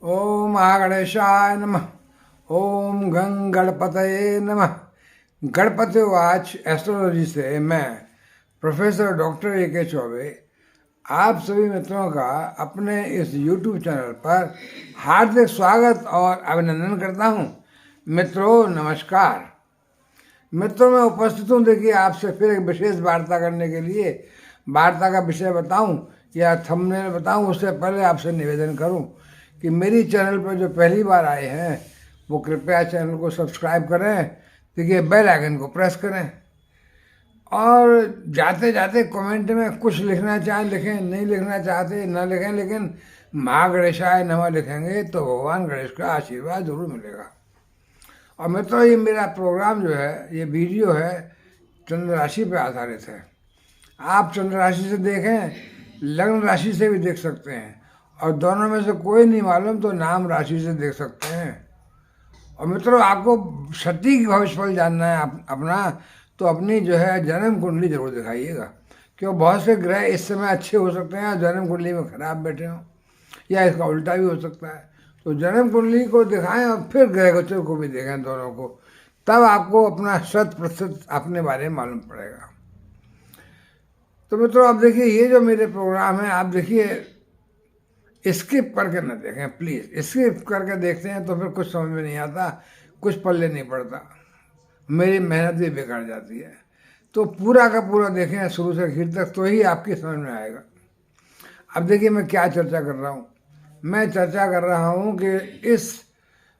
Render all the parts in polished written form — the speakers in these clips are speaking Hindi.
ओम महागणेशाय नमः। ओम गंग गणपतये नमः। गणपति वाच एस्ट्रोलॉजी से मैं प्रोफेसर डॉक्टर ए.के. चौबे आप सभी मित्रों का अपने इस YouTube चैनल पर हार्दिक स्वागत और अभिनंदन करता हूँ। मित्रों नमस्कार। मित्रों मैं उपस्थित हूँ देखिए आपसे फिर एक विशेष वार्ता करने के लिए। वार्ता का विषय बताऊँ या थंबनेल बताऊँ उससे पहले आपसे निवेदन करूँ कि मेरी चैनल पर जो पहली बार आए हैं वो कृपया चैनल को सब्सक्राइब करें, देखिए बेल आइकन को प्रेस करें और जाते जाते कमेंट में कुछ लिखना चाहें लिखें, नहीं लिखना चाहते ना लिखें, लेकिन माँ गणेशाय नमः लिखेंगे तो भगवान गणेश का आशीर्वाद जरूर मिलेगा। और मित्रों ये मेरा प्रोग्राम जो है, ये वीडियो है चंद्र राशि पर आधारित है। आप चंद्र राशि से देखें, लग्न राशि से भी देख सकते हैं, और दोनों में से कोई नहीं मालूम तो नाम राशि से देख सकते हैं। और मित्रों आपको सटीक भविष्यफल जानना है अपना, तो अपनी जो है जन्म कुंडली जरूर दिखाइएगा, क्यों बहुत से ग्रह इस समय अच्छे हो सकते हैं, जन्म कुंडली में खराब बैठे हों, या इसका उल्टा भी हो सकता है। तो जन्म कुंडली को दिखाएं और फिर ग्रह गोचर को भी देखें दोनों को, तब आपको अपना 100% अपने बारे में मालूम पड़ेगा। तो मित्रों आप देखिए ये जो मेरे प्रोग्राम है, आप देखिए स्किप करके न देखें प्लीज़। स्किप करके देखते हैं तो फिर कुछ समझ में नहीं आता, कुछ पल्ले नहीं पड़ता, मेरी मेहनत भी बेकार जाती है। तो पूरा का पूरा देखें शुरू से आखिर तक, तो ही आपकी समझ में आएगा। अब देखिए मैं क्या चर्चा कर रहा हूँ। मैं चर्चा कर रहा हूँ कि इस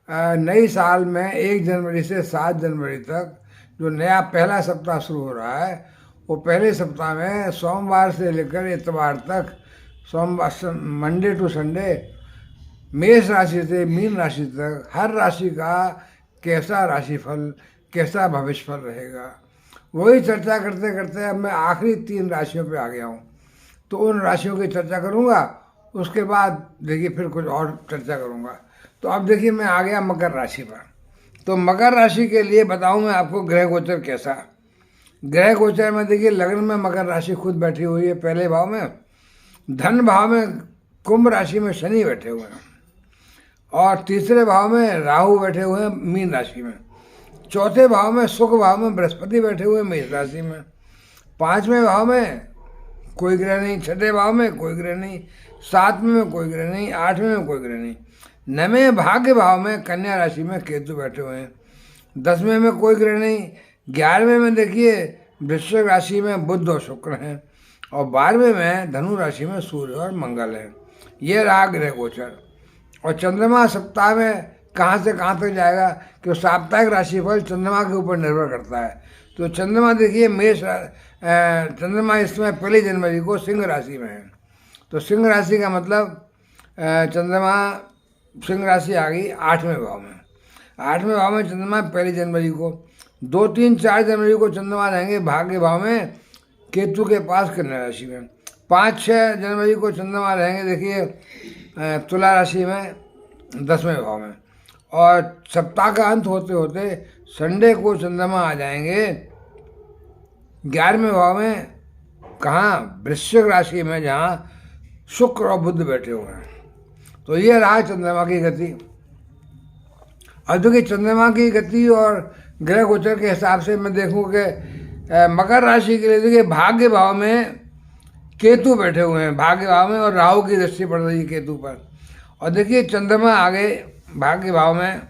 नई साल में 1 जनवरी से 7 जनवरी तक जो नया पहला सप्ताह शुरू हो रहा है, वो पहले सप्ताह में सोमवार से लेकर इतवार तक, सोमवार मंडे टू संडे, मेष राशि से मीन राशि तक हर राशि का कैसा राशिफल, कैसा भविष्यफल रहेगा, वही चर्चा करते करते अब मैं आखिरी 3 राशियों पे आ गया हूँ। तो उन राशियों की चर्चा करूँगा, उसके बाद देखिए फिर कुछ और चर्चा करूँगा। तो अब देखिए मैं आ गया मकर राशि पर। तो मकर राशि के लिए बताऊँ मैं आपको ग्रह गोचर कैसा। ग्रह गोचर में देखिए लग्न में मकर राशि खुद बैठी हुई है पहले भाव में, धन भाव में कुंभ राशि में शनि बैठे हुए हैं, और तीसरे भाव में राहु बैठे हुए हैं मीन राशि में, चौथे भाव में सुख भाव में बृहस्पति बैठे हुए हैं मेष राशि में, 5वें भाव में कोई ग्रह नहीं, 6ठे भाव में कोई ग्रह नहीं, 7वें में कोई ग्रह नहीं, 8वें में कोई ग्रह नहीं, 9वें भाग्य भाव में कन्या राशि में केतु बैठे हुए हैं, 10वें में कोई ग्रह नहीं, 11वें में देखिए वृश्चिक राशि में बुध और शुक्र हैं, और 12वें में धनु राशि में सूर्य और मंगल है। ये रहा ग्रह गोचर। और चंद्रमा सप्ताह में कहाँ से कहाँ तक जाएगा, कि साप्ताहिक राशिफल चंद्रमा के ऊपर निर्भर करता है। तो चंद्रमा देखिए चंद्रमा इस समय 1 जनवरी को सिंह राशि में है। तो सिंह राशि का मतलब चंद्रमा सिंह राशि आ गई 8वें भाव में। 8वें भाव में चंद्रमा 1 जनवरी को, 2, 3, 4 जनवरी को चंद्रमा रहेंगे भाग्य भाव में केतु के पास कन्या राशि में। 5, 6 जनवरी को चंद्रमा रहेंगे देखिए तुला राशि में 10वें भाव में, और सप्ताह का अंत होते होते संडे को चंद्रमा आ जाएंगे 11वें भाव में, कहाँ वृश्चिक राशि में, जहाँ शुक्र और बुध बैठे हुए हैं। तो ये रहा चंद्रमा की गति। और देखिए चंद्रमा की गति और ग्रह गोचर के हिसाब से मैं देखूँ कि मकर राशि के लिए देखिए भाग्य भाव में केतु बैठे हुए हैं, भाग्य भाव में, और राहु की दृष्टि पड़ रही है केतु पर। और देखिए चंद्रमा आ गए भाग्य भाव में,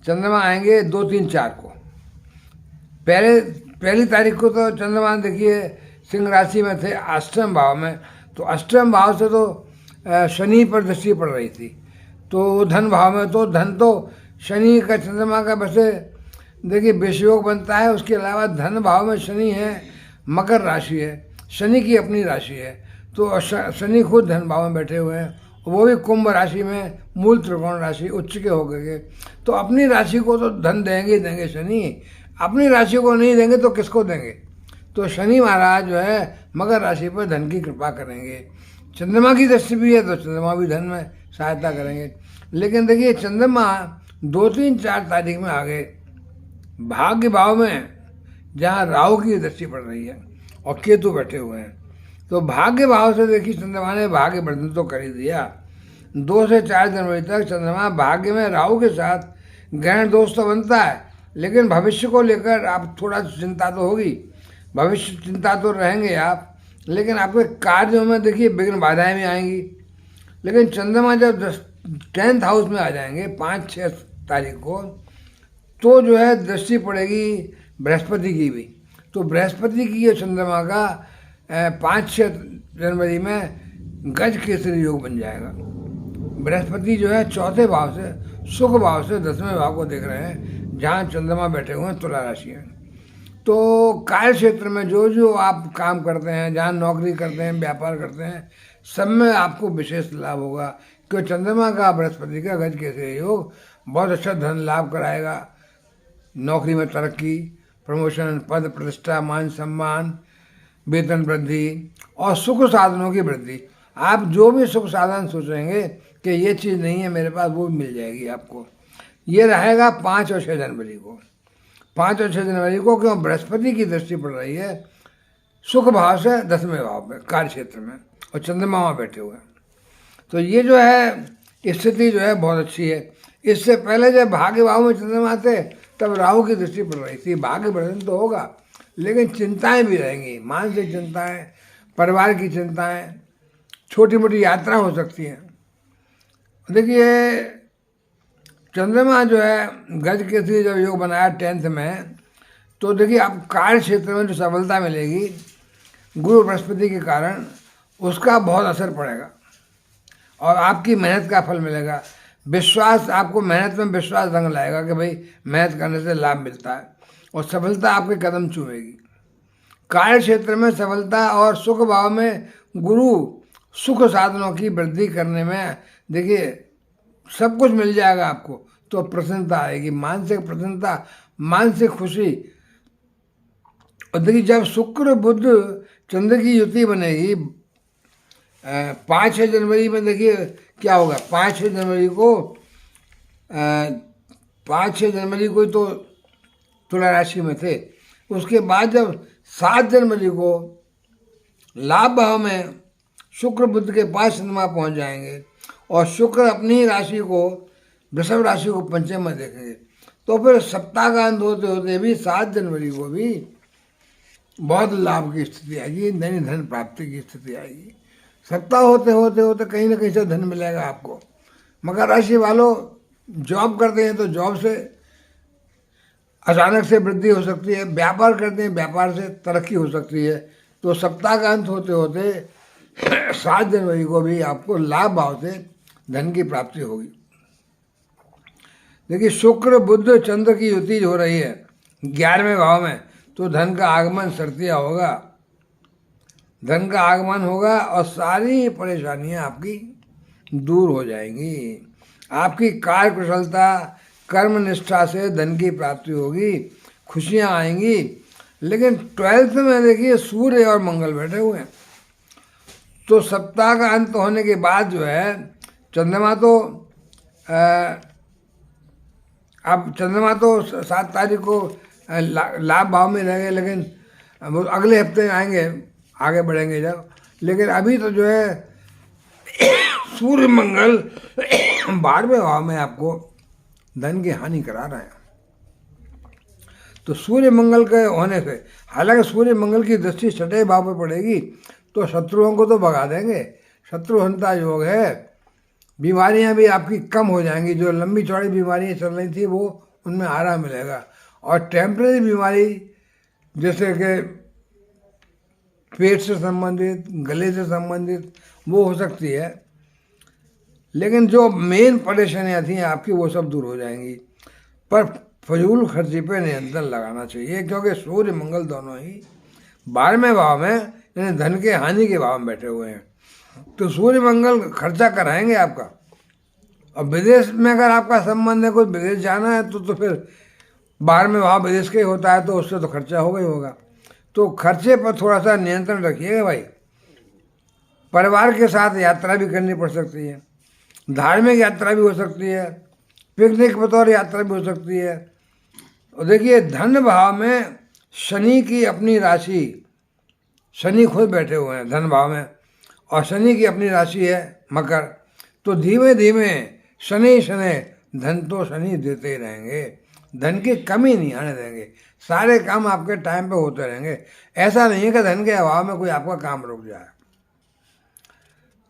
चंद्रमा आएंगे 2, 3, 4 को। पहली तारीख को तो चंद्रमा देखिए सिंह राशि में थे 8वें भाव में। तो 8वें भाव से तो शनि पर दृष्टि पड़ रही थी, तो धन भाव में तो धन तो शनि का चंद्रमा का वैसे देखिए विषयोग बनता है। उसके अलावा धन भाव में शनि है, मकर राशि है, शनि की अपनी राशि है, तो शनि खुद धन भाव में बैठे हुए हैं, वो भी कुंभ राशि में, मूल त्रिकोण राशि, उच्च के होकर के। तो अपनी राशि को तो धन देंगे देंगे शनि, अपनी राशि को नहीं देंगे तो किसको देंगे। तो शनि महाराज जो है मकर राशि पर धन की कृपा करेंगे। चंद्रमा की दृष्टि भी है तो चंद्रमा भी धन में सहायता करेंगे। लेकिन देखिए चंद्रमा 2, 3, 4 तारीख में आ गए भाग्य भाव में, जहाँ राहु की दृष्टि पड़ रही है और केतु बैठे हुए हैं। तो भाग्य भाव से देखिए चंद्रमा ने भाग्य वर्धन तो कर ही दिया, 2 से 4 जनवरी तक चंद्रमा भाग्य में राहु के साथ ग्रहण दोष तो बनता है, लेकिन भविष्य को लेकर आप थोड़ा चिंता तो होगी, भविष्य चिंता तो रहेंगे आप, लेकिन आपके कार्यों में देखिए विघ्न बाधाएं भी आएंगी। लेकिन चंद्रमा जब 10th हाउस में आ जाएंगे 5-6 तारीख को, तो जो है दृष्टि पड़ेगी बृहस्पति की भी। तो बृहस्पति की ये चंद्रमा का 5-6 जनवरी में गज केसरी योग बन जाएगा। बृहस्पति जो है 4थे भाव से, सुख भाव से 10वें भाव को देख रहे हैं, जहाँ चंद्रमा बैठे हुए हैं तुला राशि में। तो कार्य क्षेत्र में जो जो आप काम करते हैं, जहाँ नौकरी करते हैं, व्यापार करते हैं, सब में आपको विशेष लाभ होगा, क्योंकि चंद्रमा का बृहस्पति का गज केसरी योग बहुत अच्छा धन लाभ कराएगा। नौकरी में तरक्की, प्रमोशन, पद प्रतिष्ठा, मान सम्मान, वेतन वृद्धि और सुख साधनों की वृद्धि। आप जो भी सुख साधन सोचेंगे कि ये चीज़ नहीं है मेरे पास, वो मिल जाएगी आपको। ये रहेगा 5 और 6 जनवरी को। 5 और 6 जनवरी को क्यों, बृहस्पति की दृष्टि पड़ रही है सुख भाव से 10वें भाव में, कार्य क्षेत्र में, और चंद्रमा वहाँ बैठे हुए हैं। तो ये जो है स्थिति जो है बहुत अच्छी है। इससे पहले जब भाग्य भाव में चंद्रमा थे तब राहु की दृष्टि पड़ रही थी। भाग्य वर्धन तो होगा, लेकिन चिंताएं भी रहेंगी, मानसिक चिंताएं, परिवार की चिंताएं, छोटी मोटी यात्रा हो सकती है। देखिए चंद्रमा जो है गज केसरी जब योग बनाया 10th में, तो देखिए आप कार्य क्षेत्र में जो सफलता मिलेगी गुरु बृहस्पति के कारण, उसका बहुत असर पड़ेगा और आपकी मेहनत का फल मिलेगा। विश्वास, आपको मेहनत में विश्वास रंग लाएगा कि भाई मेहनत करने से लाभ मिलता है, और सफलता आपके कदम चूमेगी। कार्य क्षेत्र में सफलता और सुख भाव में गुरु सुख साधनों की वृद्धि करने में देखिए सब कुछ मिल जाएगा आपको, तो प्रसन्नता आएगी, मानसिक प्रसन्नता, मानसिक खुशी। और देखिए जब शुक्र बुध चंद्र की युति बनेगी 5-6 जनवरी में, देखिए क्या होगा। 5-6 जनवरी को 5-6 जनवरी को तो तुला राशि में थे, उसके बाद जब 7 जनवरी को लाभ भाव में शुक्र बुध के पास चंद्रमा पहुंच जाएंगे, और शुक्र अपनी राशि को, वृषभ राशि को पंचम में देखेंगे, तो फिर सप्ताह का अंत होते होते भी 7 जनवरी को भी बहुत लाभ की स्थिति आएगी, नई धन प्राप्ति की स्थिति आएगी। सप्ताह होते होते होते कहीं ना कहीं से धन मिलेगा आपको। मकर राशि वालों जॉब करते हैं तो जॉब से अचानक से वृद्धि हो सकती है, व्यापार करते हैं व्यापार से तरक्की हो सकती है। तो सप्ताह का अंत होते होते 7 जनवरी को भी आपको लाभ भाव से धन की प्राप्ति होगी। देखिए शुक्र बुध चंद्र की युति हो रही है 11वें भाव में, तो धन का आगमन सर्तिया होगा, धन का आगमन होगा और सारी परेशानियां आपकी दूर हो जाएंगी। आपकी कार्य कुशलता, कर्म निष्ठा से धन की प्राप्ति होगी, खुशियां आएंगी। लेकिन 12th में देखिए सूर्य और मंगल बैठे हुए हैं, तो सप्ताह का अंत होने के बाद जो है चंद्रमा तो अब चंद्रमा तो 7 तारीख को लाभ भाव में रहेंगे, लेकिन वो अगले हफ्ते आएंगे, आगे बढ़ेंगे जब। लेकिन अभी तो जो है सूर्य मंगल 12वें भाव में आपको धन की हानि करा रहे हैं। तो सूर्य मंगल के होने से, हालांकि सूर्य मंगल की दृष्टि 6ठे भाव पर पड़ेगी, तो शत्रुओं को तो भगा देंगे, शत्रुहंता योग है। बीमारियां भी आपकी कम हो जाएंगी, जो लंबी चौड़ी बीमारियां चल रही थी वो उनमें आराम मिलेगा। और टेम्परेरी बीमारी जैसे कि पेट से संबंधित, गले से संबंधित, वो हो सकती है, लेकिन जो मेन परेशानियां थी आपकी वो सब दूर हो जाएंगी। पर फजूल खर्ची पे नियंत्रण लगाना चाहिए, क्योंकि सूर्य मंगल दोनों ही 12वें भाव में, यानी धन के हानि के भाव में बैठे हुए हैं। तो सूर्य मंगल खर्चा कराएंगे आपका। और विदेश में अगर आपका संबंध है, कोई विदेश जाना है, तो फिर 12वें भाव विदेश का ही होता है, तो उससे तो खर्चा होगा ही होगा। तो खर्चे पर थोड़ा सा नियंत्रण रखिएगा भाई। परिवार के साथ यात्रा भी करनी पड़ सकती है, धार्मिक यात्रा भी हो सकती है, पिकनिक बतौर यात्रा भी हो सकती है। और देखिए धन भाव में शनि की अपनी राशि, शनि खुद बैठे हुए हैं धन भाव में, और शनि की अपनी राशि है मकर, तो धीमे धीमे शनि शनि धन तो शनि देते ही रहेंगे, धन की कमी नहीं आने देंगे, सारे काम आपके टाइम पे होते रहेंगे। ऐसा नहीं है कि धन के अभाव में कोई आपका काम रुक जाए।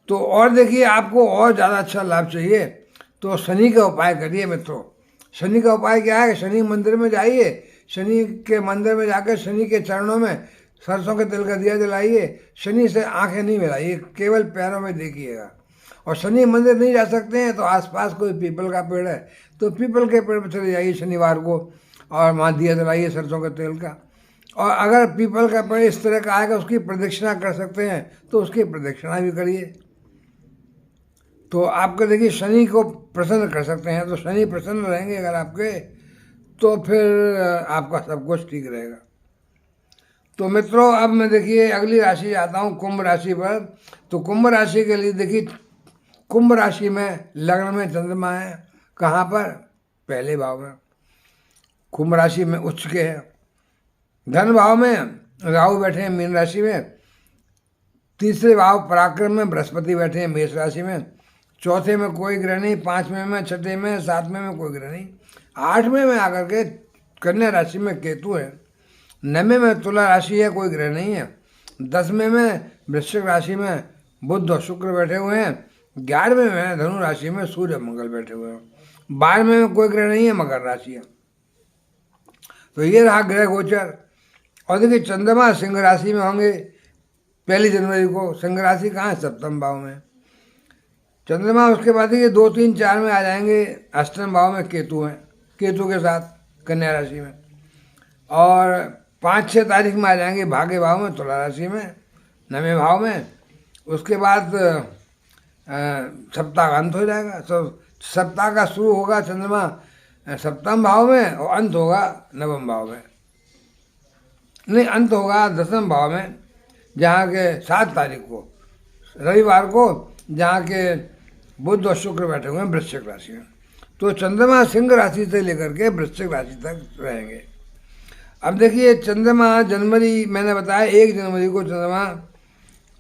तो और देखिए, आपको और ज़्यादा अच्छा लाभ चाहिए तो शनि का उपाय करिए मित्रों। शनि का उपाय क्या है? शनि मंदिर में जाइए, शनि के मंदिर में जाकर शनि के चरणों में सरसों के तेल का दिया जलाइए, शनि से आंखें नहीं मिलाइए, केवल पैरों में देखिएगा। और शनि मंदिर नहीं जा सकते हैं तो आसपास कोई पीपल का पेड़ है तो पीपल के पेड़ पर चले जाइए शनिवार को और वहाँ दिया जलाइए सरसों के तेल का। और अगर पीपल का पेड़ इस तरह का आएगा उसकी प्रदक्षिणा कर सकते हैं तो उसकी प्रदक्षिणा भी करिए, तो आपको देखिए शनि को प्रसन्न कर सकते हैं। तो शनि प्रसन्न रहेंगे अगर आपके, तो फिर आपका सब कुछ ठीक रहेगा। तो मित्रों, अब मैं देखिए अगली राशि आता हूँ कुंभ राशि पर। तो कुंभ राशि के लिए देखिए, कुंभ राशि में लग्न में चंद्रमा है, कहाँ पर? पहले भाव में। कुंभ राशि में उच्च के है। धन भाव में राहु बैठे हैं मीन राशि में। तीसरे भाव पराक्रम में बृहस्पति बैठे हैं मेष राशि में। चौथे में कोई ग्रह नहीं, पांचवें में, छठे में, सातवें में कोई ग्रह नहीं। आठवें में आकर के कन्या राशि में केतु है। नवें में तुला राशि है, कोई ग्रह नहीं है। 10वें में वृश्चिक राशि में बुध और शुक्र बैठे हुए हैं। 11वें में धनु राशि में सूर्य मंगल बैठे हुए हैं। 12वें में कोई ग्रह नहीं है, मकर राशि है। तो ये रहा ग्रह गोचर। और देखिए चंद्रमा सिंह राशि में होंगे 1 जनवरी को। सिंह राशि कहाँ है? 7वें भाव में चंद्रमा। उसके बाद देखिए 2, 3, 4 में आ जाएंगे 8वें भाव में केतु हैं, केतु के साथ कन्या राशि में। और 5, 6 तारीख में आ जाएंगे भाग्य भाव में तुला राशि में 9वें भाव में। उसके बाद सप्ताह का अंत हो जाएगा। तो सप्ताह का शुरू होगा चंद्रमा 7वें भाव में और अंत होगा 9वें भाव में। नहीं, अंत होगा 10वें भाव में, जहाँ के 7 तारीख को रविवार को, जहाँ के बुध और शुक्र बैठे हुए हैं वृश्चिक राशि में। तो चंद्रमा सिंह राशि से लेकर के वृश्चिक राशि तक रहेंगे। अब देखिए चंद्रमा जनवरी, मैंने बताया 1 जनवरी को चंद्रमा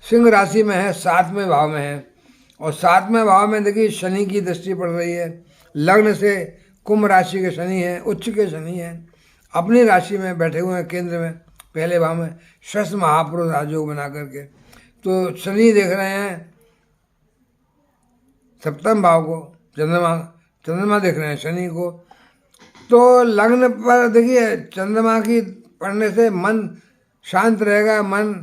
सिंह राशि में है, 7वें भाव में है। और 7वें भाव में देखिए शनि की दृष्टि पड़ रही है। लग्न से कुंभ राशि के शनि हैं, उच्च के शनि हैं, अपनी राशि में बैठे हुए हैं केंद्र में पहले भाव में, शश महापुरुष राजयोग बना करके। तो शनि देख रहे हैं 7वें भाव को, चंद्रमा देख रहे हैं शनि को। तो लग्न पर देखिए चंद्रमा की पढ़ने से मन शांत रहेगा, मन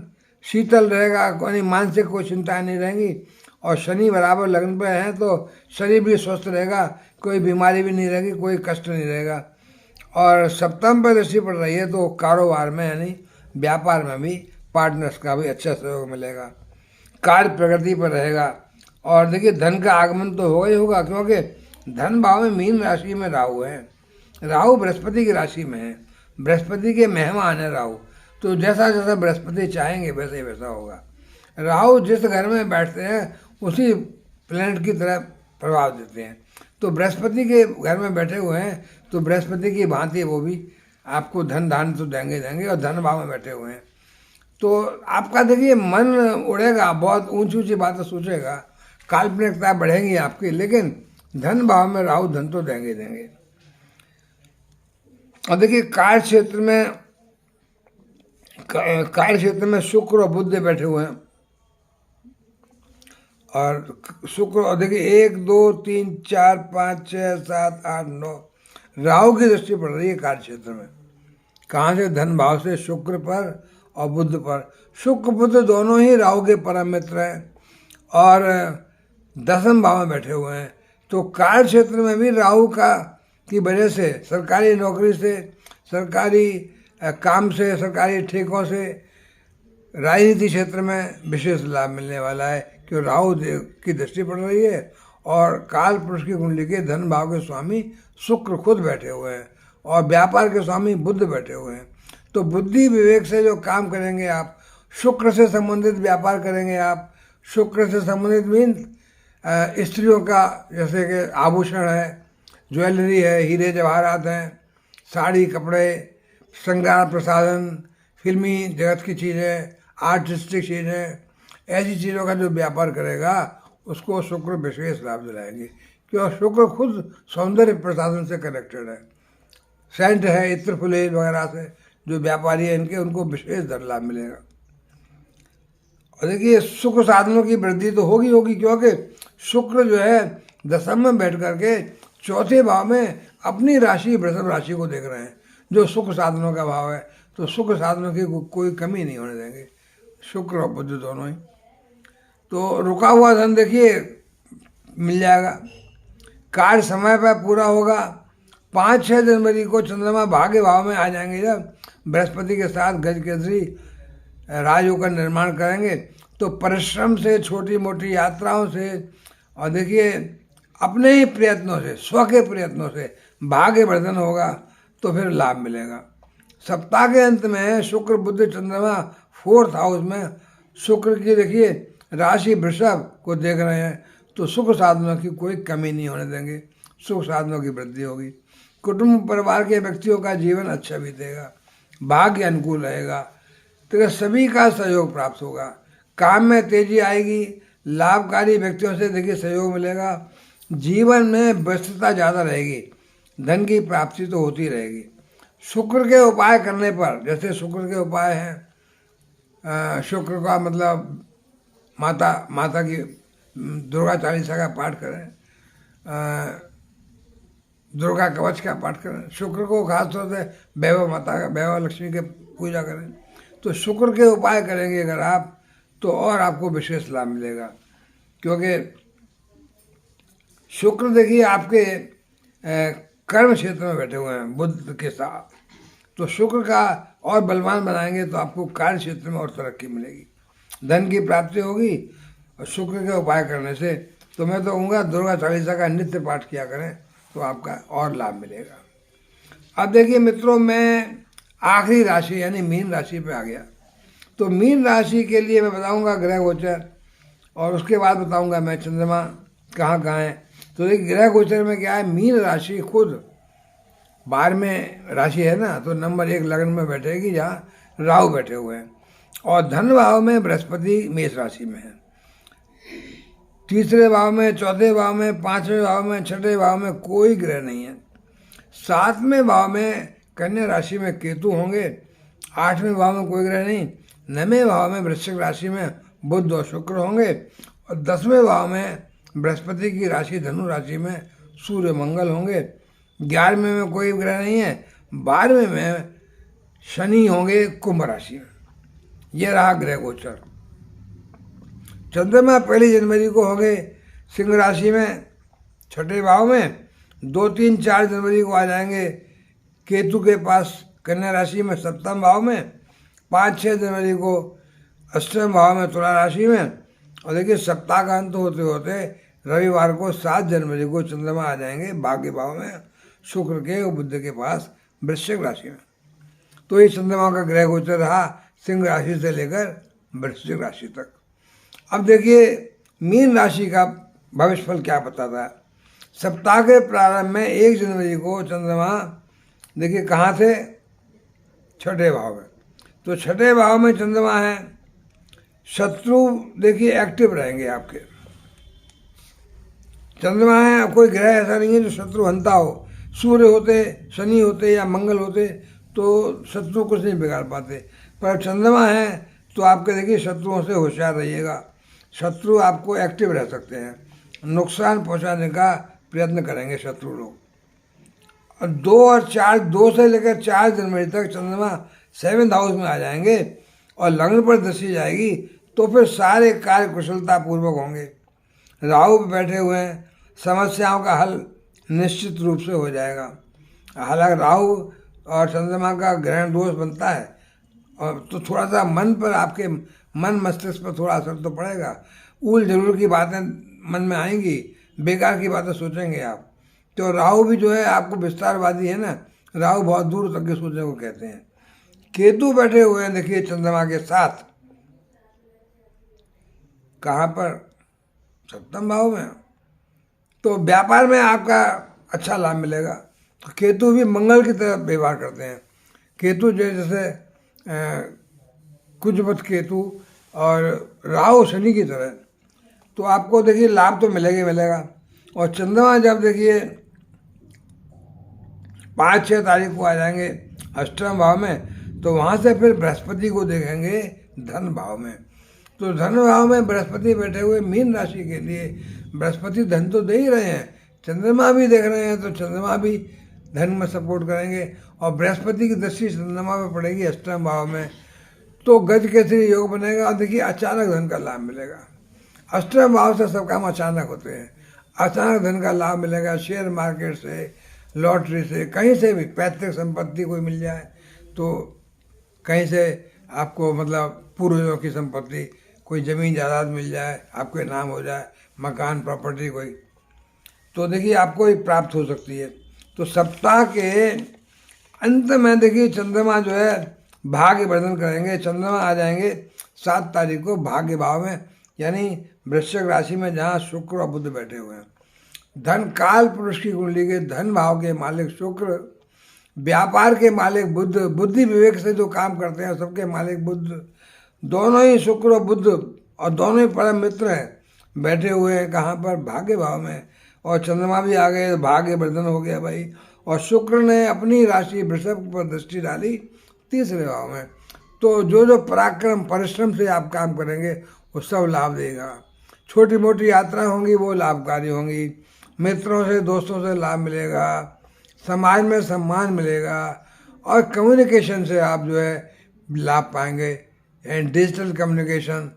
शीतल रहेगा, कोई मानसिक कोई चिंता नहीं रहेंगी। और शनि बराबर लग्न पर है तो शरीर भी स्वस्थ रहेगा, कोई बीमारी भी नहीं रहेगी, कोई कष्ट नहीं रहेगा। और 7वें पर दृष्टि पड़ रही है तो कारोबार में यानी व्यापार में भी पार्टनर्स का भी अच्छा सहयोग मिलेगा, कार्य प्रगति पर रहेगा। और देखिए धन का आगमन तो होगा ही होगा, क्योंकि धन भाव में मीन राशि में राहु है। राहु बृहस्पति की राशि में है, बृहस्पति के मेहमान है राहु। तो जैसा जैसा बृहस्पति चाहेंगे वैसे वैसा होगा। राहु जिस घर में बैठते हैं उसी प्लेनेट की तरह प्रभाव देते हैं। तो बृहस्पति के घर में बैठे हुए हैं तो बृहस्पति की भांति वो भी आपको धन धान तो देंगे और धन भाव में बैठे हुए हैं। तो आपका देखिए मन उड़ेगा, बहुत ऊंची ऊंची बातें सोचेगा, काल्पनिकता बढ़ेगी आपकी, लेकिन धन भाव में राहु धन तो देंगे। और देखिए कार्य क्षेत्र में शुक्र और बुध बैठे हुए हैं। और शुक्र, और देखिए 1, 2, 3, 4, 5, 6, 7, 8, 9 राहु की दृष्टि पड़ रही है कार्य क्षेत्र में। कहाँ से? धन भाव से शुक्र पर और बुध पर। शुक्र बुध दोनों ही राहु के परम मित्र हैं और 10वें भाव में बैठे हुए हैं। तो कार्य क्षेत्र में भी राहु की वजह से सरकारी नौकरी से, सरकारी काम से, सरकारी ठेकों से, राजनीति क्षेत्र में विशेष लाभ मिलने वाला है, क्योंकि राहु की दृष्टि पड़ रही है और काल पुरुष की कुंडली के धन भाव के स्वामी शुक्र खुद बैठे हुए हैं और व्यापार के स्वामी बुध बैठे हुए हैं। तो बुद्धि विवेक से जो काम करेंगे आप, शुक्र से संबंधित व्यापार करेंगे आप, शुक्र से संबंधित मीन स्त्रियों का जैसे कि आभूषण है, ज्वेलरी है, हीरे जवाहरात हैं, साड़ी, कपड़े, श्रृंगार प्रसाधन, फिल्मी जगत की चीज़ें, आर्टिस्टिक चीज़ें, ऐसी चीज़ों का जो व्यापार करेगा उसको शुक्र विशेष लाभ दिलाएंगे, क्योंकि शुक्र खुद सौंदर्य प्रसाधन से कनेक्टेड है। सेंट है, इत्र फुलेल वगैरह से जो व्यापारी हैं इनके, उनको विशेष धन लाभ मिलेगा। और देखिए सुख साधनों की वृद्धि तो होगी होगी, क्योंकि शुक्र जो है दशम में बैठ करके चौथे भाव में अपनी राशि वृषभ राशि को देख रहे हैं, जो सुख साधनों का भाव है। तो सुख साधनों की कोई कमी नहीं होने देंगे शुक्र और बुध दोनों ही। तो रुका हुआ धन देखिए मिल जाएगा, कार्य समय पर पूरा होगा। 5-6 जनवरी को चंद्रमा भाग्य भाव में आ जाएंगे, जब बृहस्पति के साथ गजकेसरी राजयोग का निर्माण करेंगे। तो परिश्रम से, छोटी मोटी यात्राओं से, और देखिए अपने ही प्रयत्नों से, स्व के प्रयत्नों से भाग्य वर्धन होगा, तो फिर लाभ मिलेगा। सप्ताह के अंत में शुक्र बुध चंद्रमा 4th हाउस में, शुक्र की देखिए राशि वृषभ को देख रहे हैं, तो सुख साधनों की कोई कमी नहीं होने देंगे, सुख साधनों की वृद्धि होगी। कुटुंब परिवार के व्यक्तियों का जीवन अच्छा बीतेगा, भाग्य अनुकूल रहेगा, तो सभी का सहयोग प्राप्त होगा। काम में तेजी आएगी, लाभकारी व्यक्तियों से देखिए सहयोग मिलेगा। जीवन में व्यस्तता ज़्यादा रहेगी, धन की प्राप्ति तो होती रहेगी। शुक्र के उपाय करने पर, जैसे शुक्र के उपाय हैं, शुक्र का मतलब माता की दुर्गा चालीसा का पाठ करें, दुर्गा कवच का पाठ करें। शुक्र को खासतौर से वैभव माता का, वैभव लक्ष्मी के पूजा करें। तो शुक्र के उपाय करेंगे अगर आप, तो और आपको विशेष लाभ मिलेगा, क्योंकि शुक्र देखिए आपके कर्म क्षेत्र में बैठे हुए हैं बुध के साथ। तो शुक्र का और बलवान बनाएंगे तो आपको कार्य क्षेत्र में और तरक्की मिलेगी, धन की प्राप्ति होगी। और शुक्र के उपाय करने से तो मैं तो कहूँगा दुर्गा चालीसा का नित्य पाठ किया करें, तो आपका और लाभ मिलेगा। अब देखिए मित्रों, मैं आखिरी राशि यानी मीन राशि पे आ गया। तो मीन राशि के लिए मैं बताऊंगा ग्रह गोचर, और उसके बाद बताऊंगा मैं चंद्रमा कहाँ कहाँ है। तो देखिए ग्रह गोचर में क्या है, मीन राशि खुद 12वें राशि है ना, तो नंबर 1 लग्न में बैठेगी जहाँ राहु बैठे हुए हैं। और धन भाव में बृहस्पति मेष राशि में है, 3रे भाव में, 4थे भाव में, 5वें भाव में, 6ठे भाव में कोई ग्रह नहीं है। 7वें भाव में कन्या राशि में केतु होंगे, 8वें भाव में कोई ग्रह नहीं, 9वें भाव में वृश्चिक राशि में बुध और शुक्र होंगे, और 10वें भाव में बृहस्पति की राशि धनु राशि में सूर्य मंगल होंगे। 11वें में कोई ग्रह नहीं है, 12वें में शनि होंगे कुंभ राशि में। यह रहा ग्रह गोचर। चंद्रमा 1 जनवरी को होंगे सिंह राशि में 6ठे भाव में, 2, 3, 4 जनवरी को आ जाएंगे केतु के पास कन्या राशि में 7वें भाव में, 5, 6 जनवरी को 8वें भाव में तुला राशि में। और देखिए सप्ताह का अंत होते होते रविवार को 7 जनवरी को चंद्रमा आ जाएंगे भाग्य भाव में शुक्र के और बुध के पास वृश्चिक राशि में। तो ये चंद्रमा का ग्रह गोचर रहा सिंह राशि से लेकर वृश्चिक राशि तक। अब देखिए मीन राशि का भविष्य फल क्या बताता है। सप्ताह के प्रारंभ में 1 जनवरी को चंद्रमा देखिए कहाँ थे, 6ठे भाव में। तो 6ठे भाव में चंद्रमा है, शत्रु देखिए एक्टिव रहेंगे आपके। चंद्रमा है, कोई ग्रह ऐसा नहीं है जो शत्रु हंता हो। सूर्य होते, शनि होते या मंगल होते तो शत्रु कुछ नहीं बिगाड़ पाते, पर चंद्रमा है तो आपके देखिए शत्रुओं से होशियार रहिएगा। शत्रु आपको एक्टिव रह सकते हैं, नुकसान पहुंचाने का प्रयत्न करेंगे शत्रु लोग। और 2 से लेकर 4 जनवरी तक चंद्रमा 7th हाउस में आ जाएंगे और लग्न पर दृष्टि जाएगी, तो फिर सारे कार्य कुशलता पूर्वक होंगे। राहु पे बैठे हुए हैं, समस्याओं का हल निश्चित रूप से हो जाएगा। हालांकि राहु और चंद्रमा का ग्रहण दोष बनता है, और तो थोड़ा सा मन पर, आपके मन मस्तिष्क पर थोड़ा असर तो पड़ेगा। उल जरूर की बातें मन में आएंगी, बेकार की बातें सोचेंगे आप। तो राहु भी जो है आपको विस्तारवादी है ना, राहु बहुत दूर तक के सोचने को कहते हैं। केतु बैठे हुए हैं देखिए चंद्रमा के साथ, कहाँ पर, 7वें भाव में। तो व्यापार में आपका अच्छा लाभ मिलेगा। तो केतु भी मंगल की तरह व्यवहार करते हैं। केतु जैसे कुजवत केतु और राहु शनि की तरह। तो आपको देखिए लाभ तो मिलेगा ही मिलेगा। और चंद्रमा जब देखिए 5-6 तारीख को आ जाएंगे अष्टम भाव में, तो वहाँ से फिर बृहस्पति को देखेंगे धन भाव में। तो धन भाव में बृहस्पति बैठे हुए मीन राशि के लिए बृहस्पति धन तो दे ही रहे हैं, चंद्रमा भी देख रहे हैं, तो चंद्रमा भी धन में सपोर्ट करेंगे। और बृहस्पति की दृष्टि चंद्रमा में पड़ेगी अष्टम भाव में, तो गज केसरी योग बनेगा। और देखिए अचानक धन का लाभ मिलेगा। अष्टम भाव से सब काम अचानक होते हैं, अचानक धन का लाभ मिलेगा। शेयर मार्केट से, लॉटरी से, कहीं से भी पैतृक संपत्ति कोई मिल जाए, तो कहीं से आपको मतलब पूर्वजों की संपत्ति, कोई ज़मीन जायदाद मिल जाए, आपके नाम हो जाए, मकान प्रॉपर्टी कोई, तो देखिए आपको ही प्राप्त हो सकती है। तो सप्ताह के अंत में देखिए चंद्रमा जो है भाग्य वर्धन करेंगे। चंद्रमा आ जाएंगे 7 तारीख को भाग्य भाव में, यानी वृश्चिक राशि में, जहाँ शुक्र और बुध बैठे हुए हैं। धन काल पुरुष की कुंडली के धन भाव के मालिक शुक्र, व्यापार के मालिक बुध, बुद्धि विवेक से जो काम करते हैं सबके मालिक बुध, दोनों ही शुक्र और बुध और दोनों ही परम मित्र हैं, बैठे हुए हैं कहाँ पर, भाग्य भाव में। और चंद्रमा भी आ गए, भाग्य वर्धन हो गया भाई। और शुक्र ने अपनी राशि वृषभ पर दृष्टि डाली 3रे भाव में। तो जो जो पराक्रम परिश्रम से आप काम करेंगे वो सब लाभ देगा। छोटी मोटी यात्रा होंगी वो लाभकारी होंगी, मित्रों से दोस्तों से लाभ मिलेगा, समाज में सम्मान मिलेगा, और कम्युनिकेशन से आप जो है लाभ पाएंगे। And digital communication,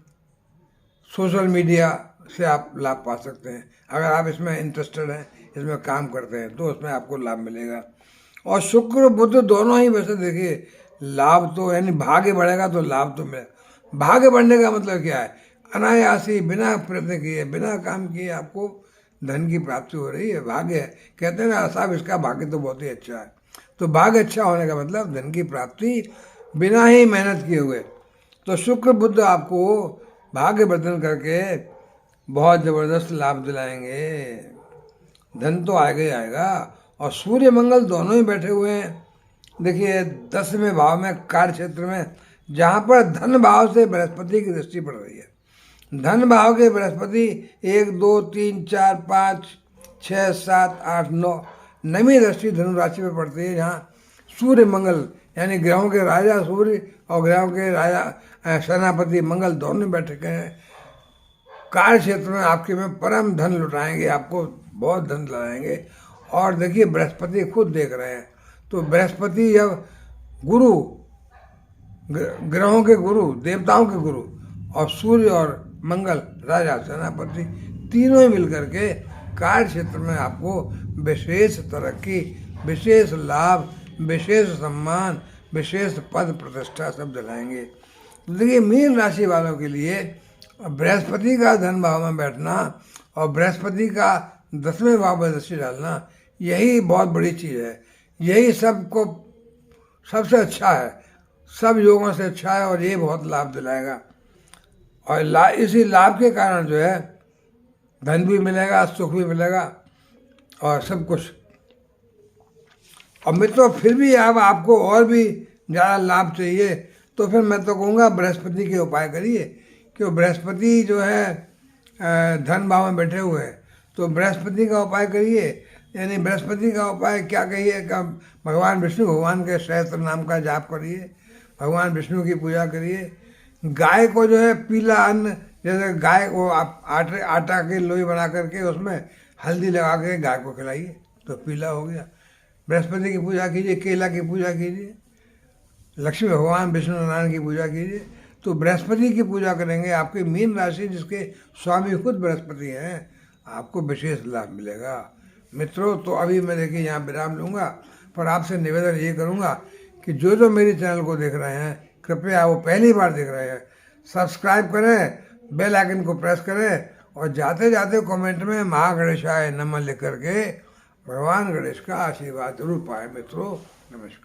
social media से आप लाभ पा सकते हैं। अगर आप इसमें इंटरेस्टेड हैं, इसमें काम करते हैं, तो उसमें आपको लाभ मिलेगा। और शुक्र बुध दोनों ही वैसे देखिए लाभ तो, यानी भाग्य बढ़ेगा तो लाभ तो मिलेगा। भाग्य बढ़ने का मतलब क्या है, अनायासी बिना प्रयत्न किए, बिना काम किए आपको धन की प्राप्ति हो रही है, भाग्य है। कहते हैं ना साहब इसका भाग्य तो बहुत ही अच्छा है। तो भाग्य अच्छा होने का मतलब धन की प्राप्ति बिना ही मेहनत किए हुए। तो शुक्र बुध आपको भाग्य वर्धन करके बहुत ज़बरदस्त लाभ दिलाएंगे। धन तो आएगा ही आएगा। और सूर्य मंगल दोनों ही बैठे हुए हैं देखिए 10वें भाव में, कार्य क्षेत्र में, जहाँ पर धन भाव से बृहस्पति की दृष्टि पड़ रही है। धन भाव के बृहस्पति 1 2 3 4 5 6 7 8 9 9वीं दृष्टि धनु राशि में पड़ती है, जहाँ सूर्य मंगल यानी ग्रहों के राजा सूर्य और ग्रहों के राजा सेनापति मंगल दोनों बैठे हैं। कार्य क्षेत्र में आपके में परम धन लुटाएंगे, आपको बहुत धन लाएंगे। और देखिए बृहस्पति खुद देख रहे हैं, तो बृहस्पति जब गुरु, ग्रहों के गुरु, देवताओं के गुरु, और सूर्य और मंगल राजा सेनापति तीनों ही मिलकर के कार्य क्षेत्र में आपको विशेष तरक्की, विशेष लाभ, विशेष सम्मान, विशेष पद प्रतिष्ठा सब दिलाएंगे। तो देखिए मीन राशि वालों के लिए बृहस्पति का धन भाव में बैठना और बृहस्पति का 10वें भाव में दृष्टि डालना, यही बहुत बड़ी चीज़ है। यही सबको सबसे अच्छा है, सब योगों से अच्छा है, और ये बहुत लाभ दिलाएगा। और इसी लाभ के कारण जो है धन भी मिलेगा, सुख भी मिलेगा, और सब कुछ। और मित्रों फिर भी अब आपको और भी ज़्यादा लाभ चाहिए, तो फिर मैं तो कहूँगा बृहस्पति के उपाय करिए, क्यों बृहस्पति जो है धन भाव में बैठे हुए हैं, तो बृहस्पति का उपाय करिए। यानी बृहस्पति का उपाय क्या कहिए, का भगवान विष्णु भगवान के सहस्त्र नाम का जाप करिए, भगवान विष्णु की पूजा करिए। गाय को जो है पीला अन्न, जैसे गाय को आप आटा के लोई बना करके उसमें हल्दी लगा के गाय को खिलाइए, तो पीला हो गया। बृहस्पति की पूजा कीजिए, केला की पूजा कीजिए, लक्ष्मी भगवान विष्णु नारायण की पूजा कीजिए। तो बृहस्पति की पूजा करेंगे, आपकी मीन राशि जिसके स्वामी खुद बृहस्पति हैं, आपको विशेष लाभ मिलेगा। मित्रों तो अभी मैं देखिए यहाँ विराम लूँगा, पर आपसे निवेदन ये करूँगा कि जो मेरे चैनल को देख रहे हैं, कृपया वो पहली बार देख रहे हैं, सब्सक्राइब करें, बेल आइकन को प्रेस करें, और जाते जाते कमेंट में महागणेशाय नमः लिख करके भगवान गणेश का आशीर्वाद जरूर पाए। मित्रों नमस्कार।